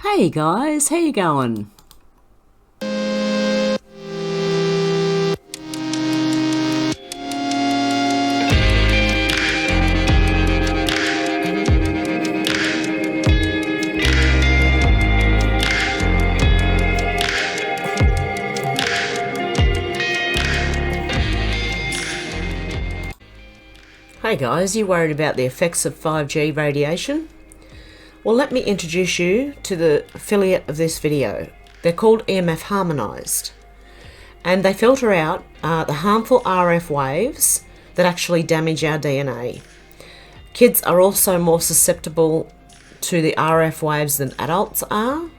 Hey guys, how you going? Hey guys, you worried about the effects of 5G radiation? Well, let me introduce you to the affiliate of this video. They're called EMF Harmonized, and they filter out the harmful RF waves that actually damage our DNA. Kids are also more susceptible to the RF waves than adults are,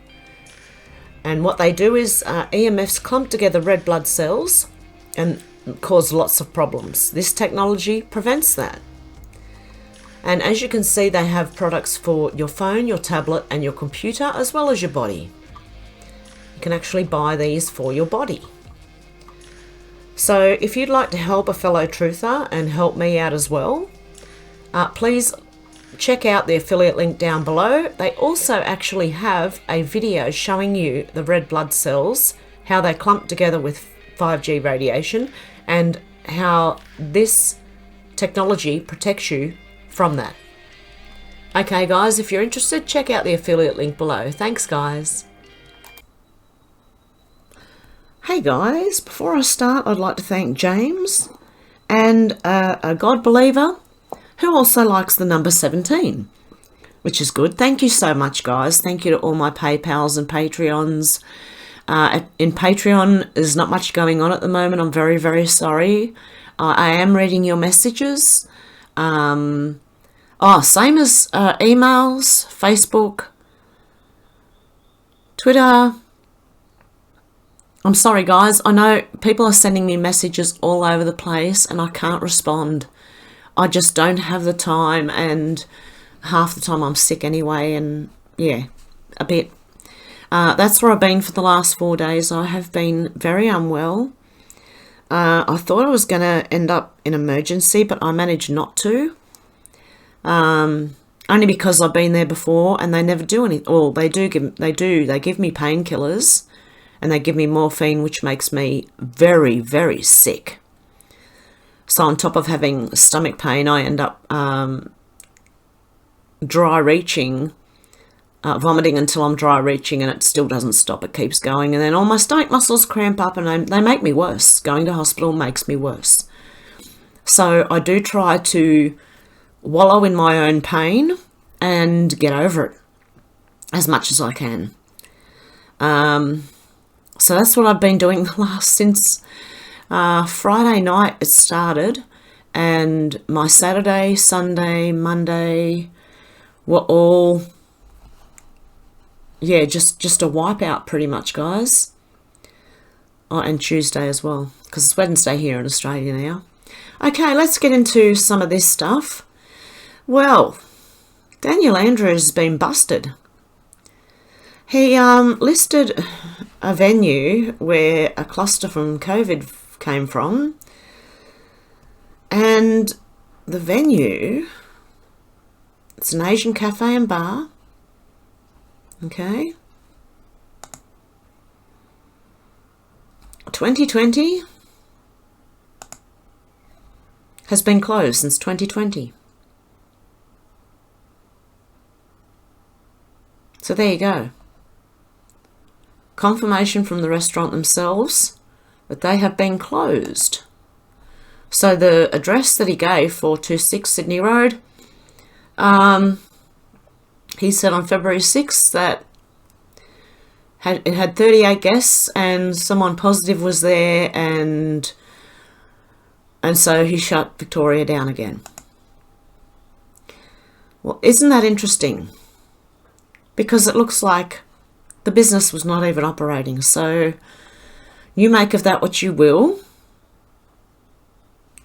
and what they do is EMFs clump together red blood cells and cause lots of problems. This technology prevents that. And as you can see, they have products for your phone, your tablet and your computer, as well as your body. You can actually buy these for your body. So if you'd like to help a fellow truther and help me out as well, please check out the affiliate link down below. They also actually have a video showing you the red blood cells, how they clump together with 5G radiation, and how this technology protects you from that. Okay guys, if you're interested, check out the affiliate link below. Thanks guys. Hey guys, before I start, I'd like to thank James and a God believer who also likes the number 17, which is good. Thank you so much guys. Thank you to all my PayPals and Patreons. In Patreon, there's not much going on at the moment. I'm very, very sorry. I am reading your messages. Same as emails, Facebook, Twitter. I'm sorry guys. I know people are sending me messages all over the place and I can't respond. I just don't have the time, and half the time I'm sick anyway, and yeah, a bit. That's where I've been for the last 4 days. I have been very unwell. I thought I was going to end up in emergency, but I managed not to. Only because I've been there before and they never do anything. Well, they give me painkillers and they give me morphine, which makes me very, very sick. So on top of having stomach pain, I end up dry reaching, vomiting until I'm dry reaching, and it still doesn't stop. It keeps going, and then all my stomach muscles cramp up and they make me worse. Going to hospital makes me worse. So I do try to wallow in my own pain and get over it as much as I can. So that's what I've been doing since Friday night it started, and my Saturday, Sunday, Monday were all, yeah, just a wipeout pretty much, guys. Oh, and Tuesday as well, because it's Wednesday here in Australia now. Okay, let's get into some of this stuff. Well, Daniel Andrews has been busted. He listed a venue where a cluster from COVID came from, and the venue, it's an Asian cafe and bar. Okay. 2020 has been closed since 2020. So there you go. Confirmation from the restaurant themselves that they have been closed. So the address that he gave, 426 Sydney Road, he said on February 6th that it had 38 guests and someone positive was there, and so he shut Victoria down again. Well, isn't that interesting? Because it looks like the business was not even operating. So you make of that what you will.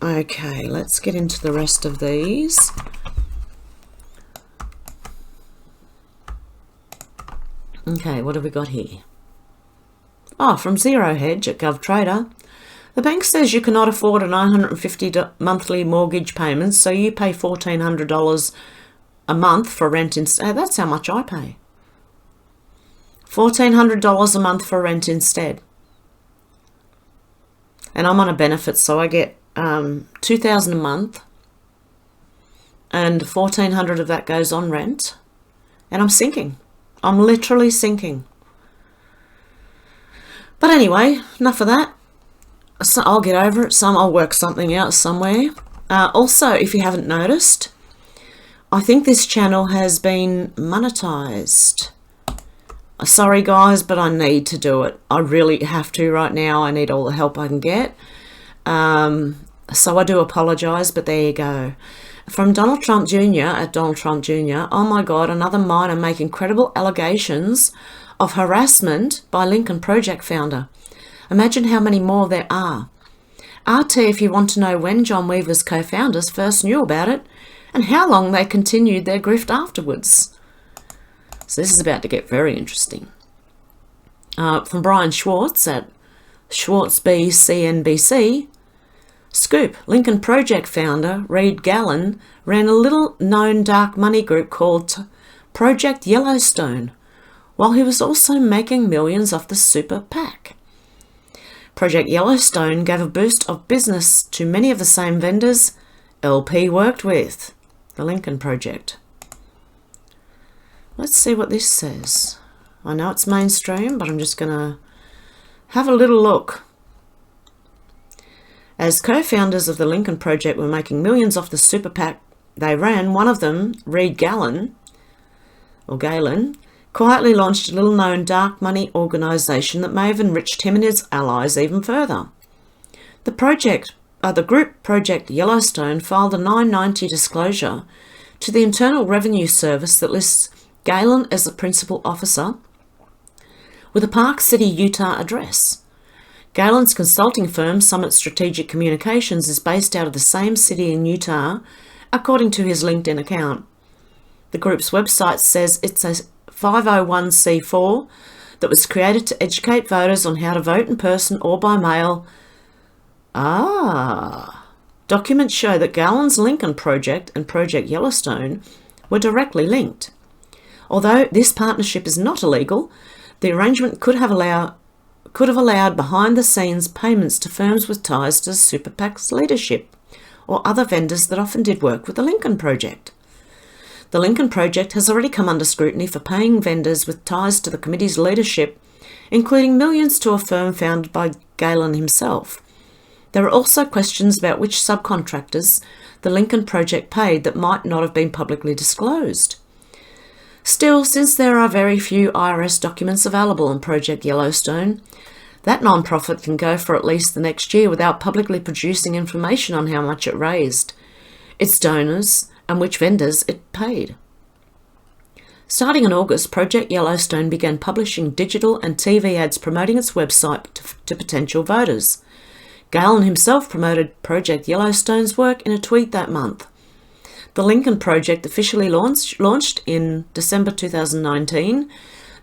Okay, let's get into the rest of these. Okay, what have we got here? Oh, from Zero Hedge at GovTrader. The bank says you cannot afford a $950 monthly mortgage payment, so you pay $1,400 a month for rent instead. That's how much I pay. $1,400 a month for rent instead. And I'm on a benefit, so I get $2,000 a month, and $1,400 of that goes on rent, and I'm sinking. I'm literally sinking. But anyway, enough of that. So I'll get over it. I'll work something out somewhere. Also, if you haven't noticed, I think this channel has been monetized. Sorry guys, but I need to do it. I really have to right now. I need all the help I can get. So I do apologize, but there you go. From Donald Trump Jr. at Donald Trump Jr. Oh my God, another miner making credible allegations of harassment by Lincoln Project founder. Imagine how many more there are. RT if you want to know when John Weaver's co-founders first knew about it and how long they continued their grift afterwards. So this is about to get very interesting. From Brian Schwartz at Schwartz-B CNBC. Scoop, Lincoln Project founder Reed Gallen ran a little-known dark money group called Pr0ject Yellowstone, while he was also making millions off the super PAC. Pr0ject Yellowstone gave a boost of business to many of the same vendors LP worked with, the Lincoln Project. Let's see what this says. I know it's mainstream, but I'm just going to have a little look. As co-founders of the Lincoln Project were making millions off the super PAC they ran, one of them, Reed Gallen, quietly launched a little-known dark money organisation that may have enriched him and his allies even further. The group Pr0ject Yellowstone filed a 990 disclosure to the Internal Revenue Service that lists Gallen as the principal officer with a Park City, Utah address. Gallen's consulting firm, Summit Strategic Communications, is based out of the same city in Utah, according to his LinkedIn account. The group's website says it's a 501c4 that was created to educate voters on how to vote in person or by mail. Documents show that Gallen's Lincoln Project and Pr0ject Yellowstone were directly linked. Although this partnership is not illegal, the arrangement could have allowed behind-the-scenes payments to firms with ties to the Super PAC's leadership or other vendors that often did work with the Lincoln Project. The Lincoln Project has already come under scrutiny for paying vendors with ties to the committee's leadership, including millions to a firm founded by Gallen himself. There are also questions about which subcontractors the Lincoln Project paid that might not have been publicly disclosed. Still, since there are very few IRS documents available on Pr0ject Yellowstone, that non-profit can go for at least the next year without publicly producing information on how much it raised, its donors, and which vendors it paid. Starting in August, Pr0ject Yellowstone began publishing digital and TV ads promoting its website to potential voters. Gallen himself promoted Pr0ject Yellowstone's work in a tweet that month. The Lincoln Project officially launched in December 2019.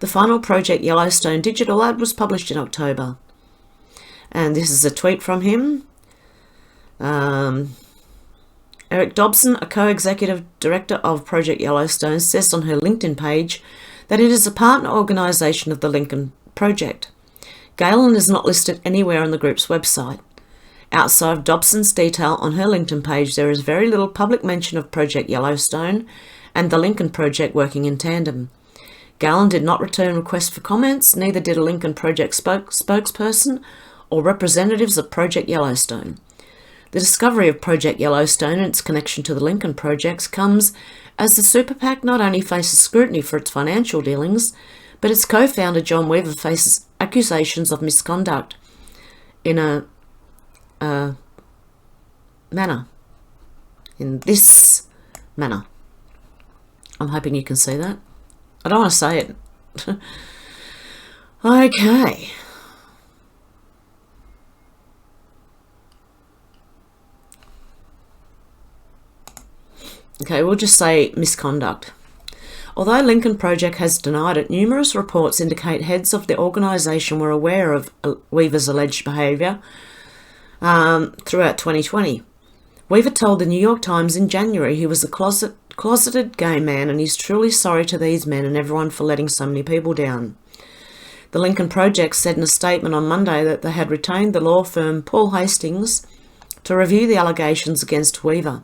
The final Pr0ject Yellowstone digital ad was published in October. And this is a tweet from him. Eric Dobson, a co-executive director of Pr0ject Yellowstone, says on her LinkedIn page that it is a partner organisation of the Lincoln Project. Gallen is not listed anywhere on the group's website. Outside of Dobson's detail on her LinkedIn page, there is very little public mention of Pr0ject Yellowstone and the Lincoln Project working in tandem. Gallen did not return requests for comments, neither did a Lincoln Project spokesperson or representatives of Pr0ject Yellowstone. The discovery of Pr0ject Yellowstone and its connection to the Lincoln Projects comes as the Super PAC not only faces scrutiny for its financial dealings, but its co-founder John Weaver faces accusations of misconduct in a manner. In this manner. I'm hoping you can see that. I don't want to say it. Okay. Okay, we'll just say misconduct. Although Lincoln Project has denied it, numerous reports indicate heads of the organisation were aware of Weaver's alleged behaviour throughout 2020. Weaver told the New York Times in January he was a closeted gay man and he's truly sorry to these men and everyone for letting so many people down. The Lincoln Project said in a statement on Monday that they had retained the law firm Paul Hastings to review the allegations against Weaver.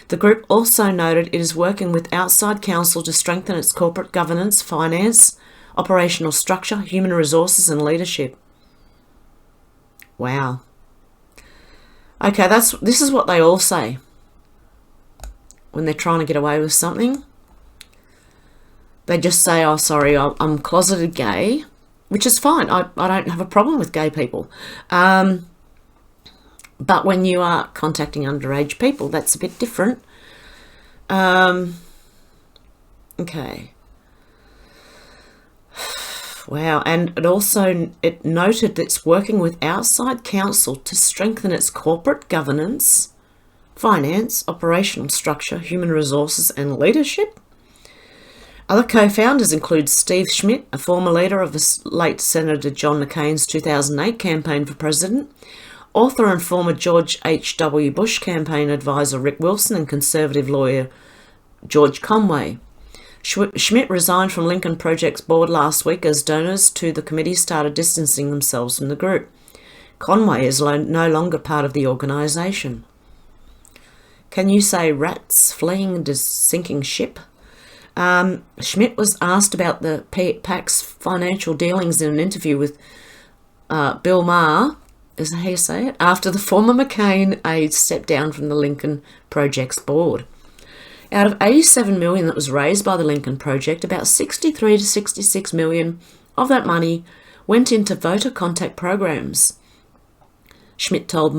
The group also noted it is working with outside counsel to strengthen its corporate governance, finance, operational structure, human resources and leadership. Wow. Okay, this is what they all say when they're trying to get away with something. They just say, oh, sorry, I'm closeted gay, which is fine. I don't have a problem with gay people. But when you are contacting underage people, that's a bit different. Okay. Wow. And it noted that it's working with outside counsel to strengthen its corporate governance, finance, operational structure, human resources and leadership. Other co-founders include Steve Schmidt, a former leader of the late Senator John McCain's 2008 campaign for president, author and former George H.W. Bush campaign advisor Rick Wilson, and conservative lawyer George Conway. Schmidt resigned from Lincoln Project's board last week as donors to the committee started distancing themselves from the group. Conway is no longer part of the organisation. Can you say rats fleeing a sinking ship? Schmidt was asked about the PAC's financial dealings in an interview with Bill Maher, is that how you say it, after the former McCain aide stepped down from the Lincoln Project's board. Out of $87 million that was raised by the Lincoln Project, about $63 to $66 million of that money went into voter contact programs. Schmidt told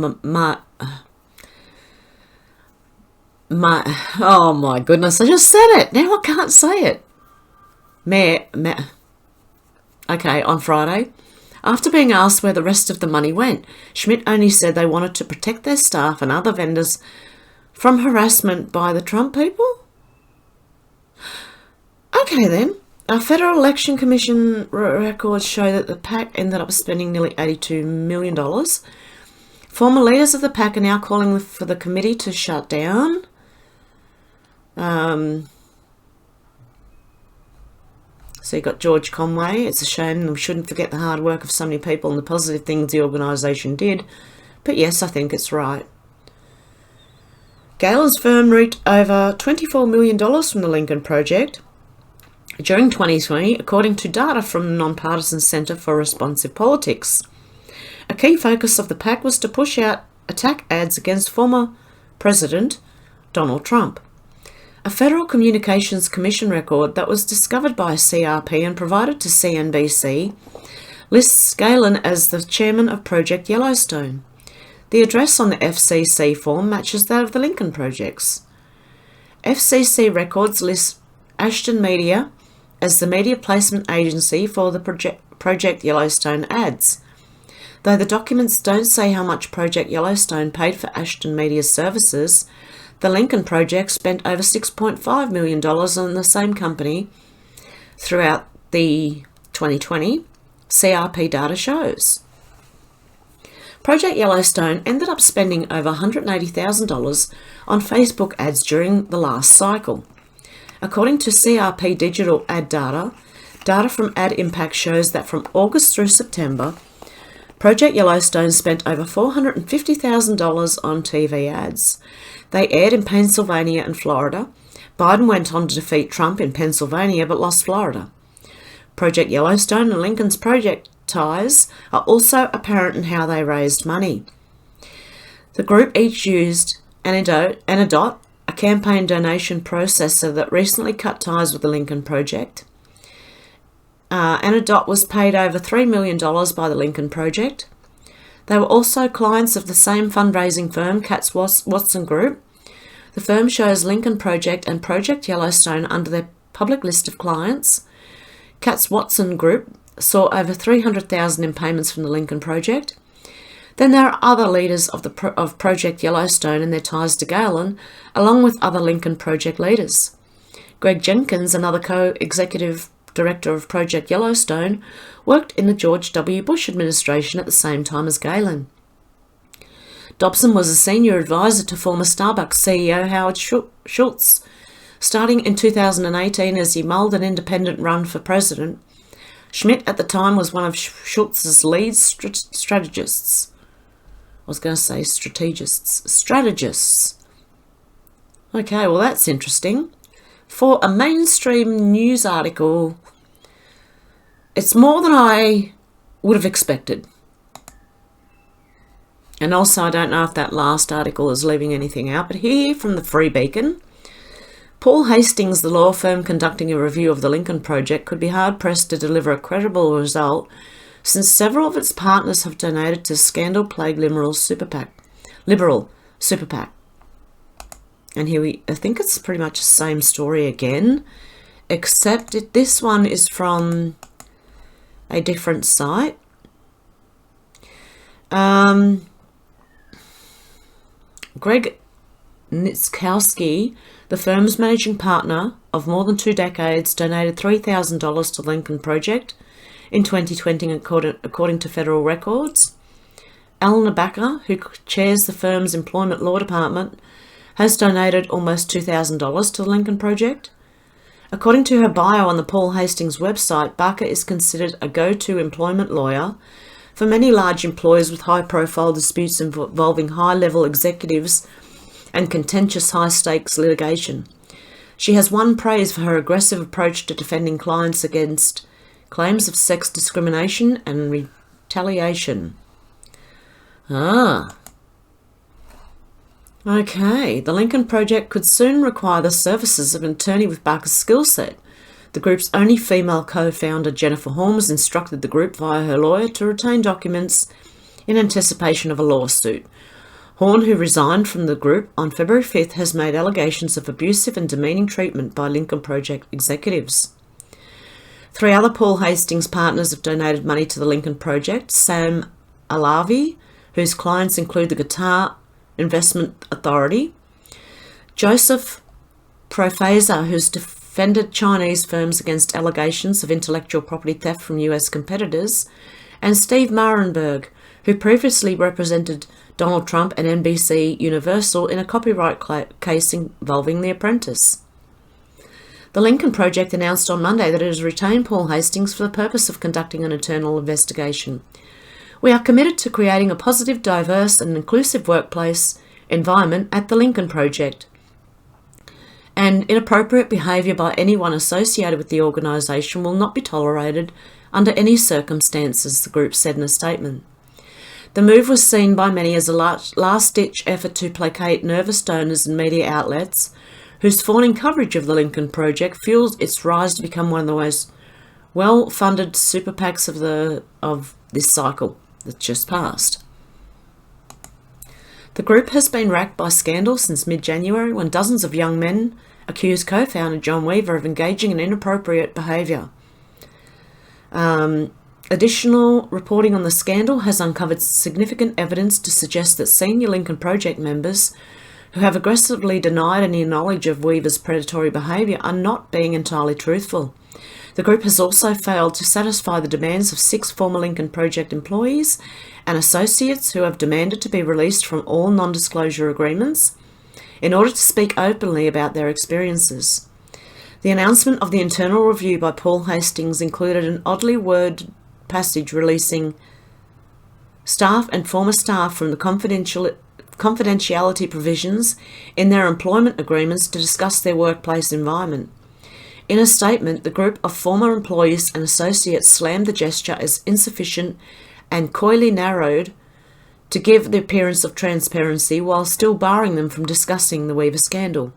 oh my goodness, I just said it. Now I can't say it. Okay, on Friday. After being asked where the rest of the money went, Schmidt only said they wanted to protect their staff and other vendors from harassment by the Trump people? Okay then. Our Federal Election Commission records show that the PAC ended up spending nearly $82 million. Former leaders of the PAC are now calling for the committee to shut down. So you got George Conway. It's a shame. We shouldn't forget the hard work of so many people and the positive things the organisation did. But yes, I think it's right. Galen's firm reaped over $24 million from the Lincoln Project during 2020, according to data from the Nonpartisan Centre for Responsive Politics. A key focus of the PAC was to push out attack ads against former President Donald Trump. A Federal Communications Commission record that was discovered by CRP and provided to CNBC lists Galen as the chairman of Project Yellowstone. The address on the FCC form matches that of the Lincoln Project's. FCC records list Ashton Media as the media placement agency for the Project Yellowstone ads. Though the documents don't say how much Project Yellowstone paid for Ashton Media's services, the Lincoln Project spent over $6.5 million on the same company throughout the 2020, CRP data shows. Project Yellowstone ended up spending over $180,000 on Facebook ads during the last cycle. According to CRP digital ad data, data from Ad Impact shows that from August through September, Project Yellowstone spent over $450,000 on TV ads. They aired in Pennsylvania and Florida. Biden went on to defeat Trump in Pennsylvania but lost Florida. Project Yellowstone and Lincoln's project ties are also apparent in how they raised money. The group each used Anadot, a campaign donation processor that recently cut ties with the Lincoln Project. Anadot was paid over $3 million by the Lincoln Project. They were also clients of the same fundraising firm, Katz Watson Group. The firm shows Lincoln Project and Project Yellowstone under their public list of clients. Katz Watson Group saw over $300,000 in payments from the Lincoln Project. Then there are other leaders of Project Yellowstone and their ties to Galen, along with other Lincoln Project leaders. Greg Jenkins, another co-executive director of Project Yellowstone, worked in the George W. Bush administration at the same time as Galen. Dobson was a senior advisor to former Starbucks CEO Howard Schultz. Starting in 2018 as he mulled an independent run for president, Schmidt at the time was one of Schultz's lead strategists. I was going to say strategists. Okay, well that's interesting. For a mainstream news article, it's more than I would have expected. And also, I don't know if that last article is leaving anything out, but here from the Free Beacon, Paul Hastings, the law firm conducting a review of the Lincoln Project, could be hard-pressed to deliver a credible result since several of its partners have donated to scandal-plagued liberal super PAC. And here I think it's pretty much the same story again, except this one is from a different site. Greg Nitzkowski, the firm's managing partner of more than 2 decades, donated $3,000 to the Lincoln Project in 2020 according to federal records. Eleanor Backer, who chairs the firm's employment law department, has donated almost $2,000 to the Lincoln Project. According to her bio on the Paul Hastings website, Backer is considered a go-to employment lawyer for many large employers with high-profile disputes involving high-level executives and contentious high-stakes litigation. She has won praise for her aggressive approach to defending clients against claims of sex discrimination and retaliation. Okay, the Lincoln Project could soon require the services of an attorney with Barker's skill set. The group's only female co-founder, Jennifer Holmes, instructed the group via her lawyer to retain documents in anticipation of a lawsuit. Horn, who resigned from the group on February 5th, has made allegations of abusive and demeaning treatment by Lincoln Project executives. 3 other Paul Hastings partners have donated money to the Lincoln Project. Sam Alavi, whose clients include the Qatar Investment Authority. Joseph Profesa, who's defended Chinese firms against allegations of intellectual property theft from US competitors. And Steve Marenberg, who previously represented Donald Trump and NBC Universal in a copyright case involving The Apprentice. The Lincoln Project announced on Monday that it has retained Paul Hastings for the purpose of conducting an internal investigation. We are committed to creating a positive, diverse and inclusive workplace environment at the Lincoln Project, and inappropriate behaviour by anyone associated with the organisation will not be tolerated under any circumstances, the group said in a statement. The move was seen by many as a last-ditch effort to placate nervous donors and media outlets whose fawning coverage of the Lincoln Project fuels its rise to become one of the most well-funded super PACs of this cycle that's just passed. The group has been racked by scandal since mid-January when dozens of young men accused co-founder John Weaver of engaging in inappropriate behaviour. Additional reporting on the scandal has uncovered significant evidence to suggest that senior Lincoln Project members who have aggressively denied any knowledge of Weaver's predatory behaviour are not being entirely truthful. The group has also failed to satisfy the demands of 6 former Lincoln Project employees and associates who have demanded to be released from all non-disclosure agreements in order to speak openly about their experiences. The announcement of the internal review by Paul Hastings included an oddly worded passage releasing staff and former staff from the confidentiality provisions in their employment agreements to discuss their workplace environment. In a statement, the group of former employees and associates slammed the gesture as insufficient and coyly narrowed to give the appearance of transparency while still barring them from discussing the Weaver scandal.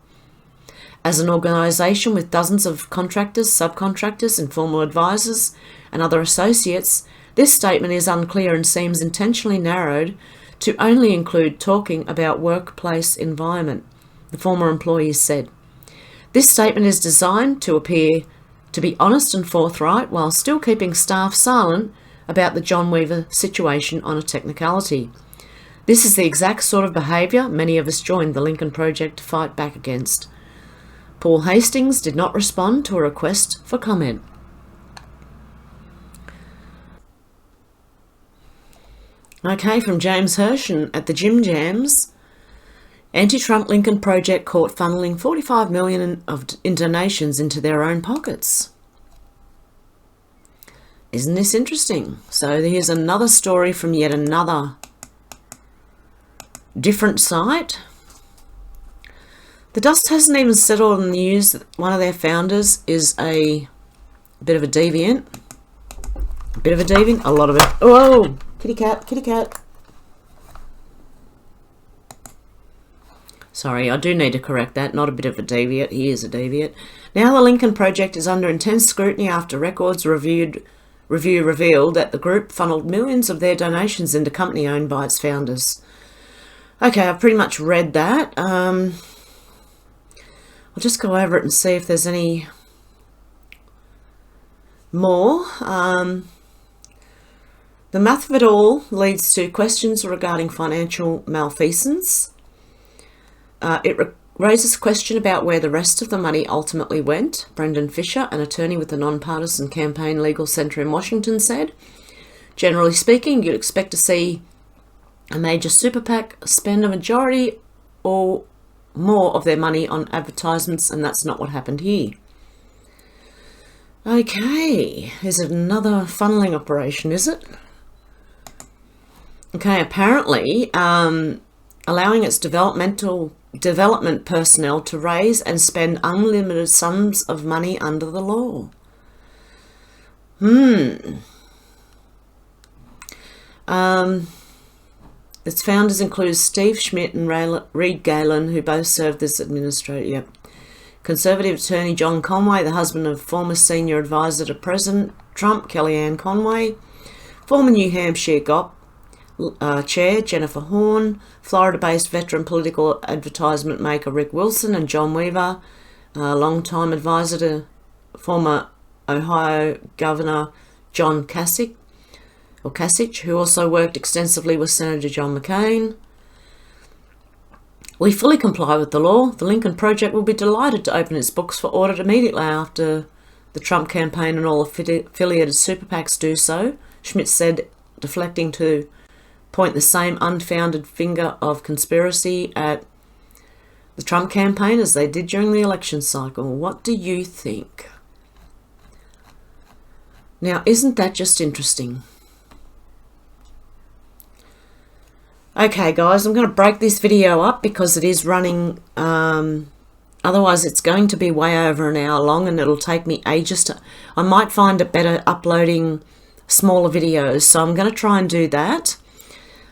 As an organisation with dozens of contractors, subcontractors, informal advisors and other associates, this statement is unclear and seems intentionally narrowed to only include talking about workplace environment, the former employees said. This statement is designed to appear to be honest and forthright while still keeping staff silent about the John Weaver situation on a technicality. This is the exact sort of behaviour many of us joined the Lincoln Project to fight back against. Paul Hastings did not respond to a request for comment. Okay, from James Hirsch at the Jim Jams. Anti-Trump Lincoln Project caught funneling $45 million in donations into their own pockets. Isn't this interesting? So here's another story from yet another different site. The dust hasn't even settled on the news that one of their founders is a bit of a deviant. A bit of a deviant? A lot of it. Oh, kitty cat, kitty cat. Sorry, I do need to correct that. Not a bit of a deviant. He is a deviant. Now the Lincoln Project is under intense scrutiny after records review revealed that the group funneled millions of their donations into company owned by its founders. Okay, I've pretty much read that. I'll just go over it and see if there's any more. The math of it all leads to questions regarding financial malfeasance. It raises a question about where the rest of the money ultimately went. Brendan Fisher, an attorney with the Nonpartisan Campaign Legal Center in Washington, said, generally speaking, you'd expect to see a major super PAC spend a majority or more of their money on advertisements, and that's not what happened here. Okay, is it another funneling operation, is it? Okay, apparently allowing its development personnel to raise and spend unlimited sums of money under the law. Its founders include Steve Schmidt and Reed Galen, who both served as administrator. Yep. Conservative attorney John Conway, the husband of former senior advisor to President Trump, Kellyanne Conway, former New Hampshire GOP chair Jennifer Horn, Florida-based veteran political advertisement maker Rick Wilson, and John Weaver, a long-time advisor to former Ohio Governor John Kasich, who also worked extensively with Senator John McCain. We fully comply with the law. The Lincoln Project will be delighted to open its books for audit immediately after the Trump campaign and all affiliated super PACs do so, Schmidt said, deflecting to point the same unfounded finger of conspiracy at the Trump campaign as they did during the election cycle. What do you think? Now, isn't that just interesting? Okay, guys, I'm going to break this video up because it is running. Otherwise, it's going to be way over an hour long and it'll take me ages to... I might find it better uploading smaller videos, so I'm going to try and do that.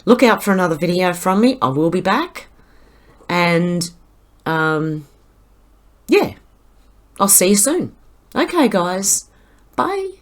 Look out for another video from me. I will be back. And, yeah, I'll see you soon. Okay, guys. Bye.